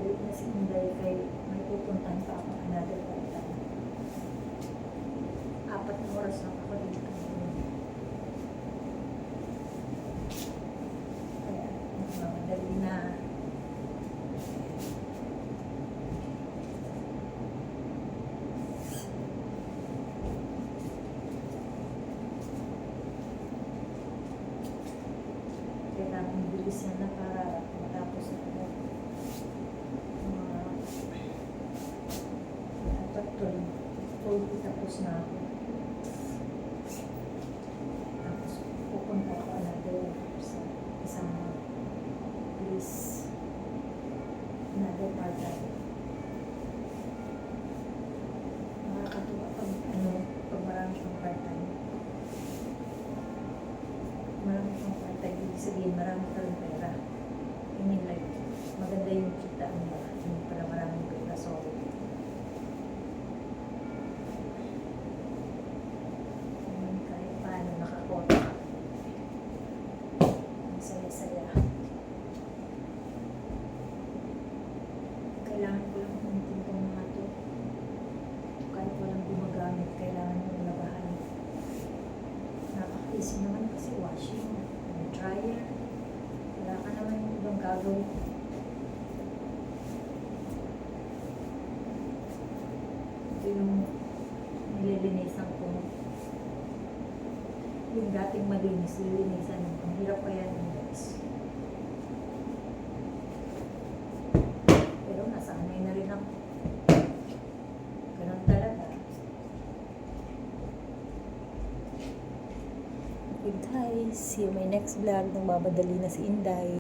nagmamadali na si Inday kay may pupuntahan pa ako another part-time. 4 na oras lang ako dito. Kaya nagmamadali na. Kailangan bilis yan na para matapos ako. Tapos na ako. Tapos pupunta ako another sa isang place. Another part-time. Nakakatuwa pag marami kang part-time. Marami kang part-time, ibig sabihin marami ka rin pera. I mean like, maganda yung kita nila. Hindi pala maraming pera, sorry. Kahit paano nakakota. Ang saya-saya. Kailangan ko lang kumitin itong mga ito. Kahit walang gumagamit, kailangan mo labahan. Napaka-easy naman kasi washing, dryer. Wala ka naman yung ibang gagawin. Ito yung nililinisan ko. Yung dating malinis, lilinisan mo. Ang hirap pa yan, guys. Pero nasanay na rin ako. Ganun talaga. Okay guys, see you my next vlog. Nang babadali na si Inday.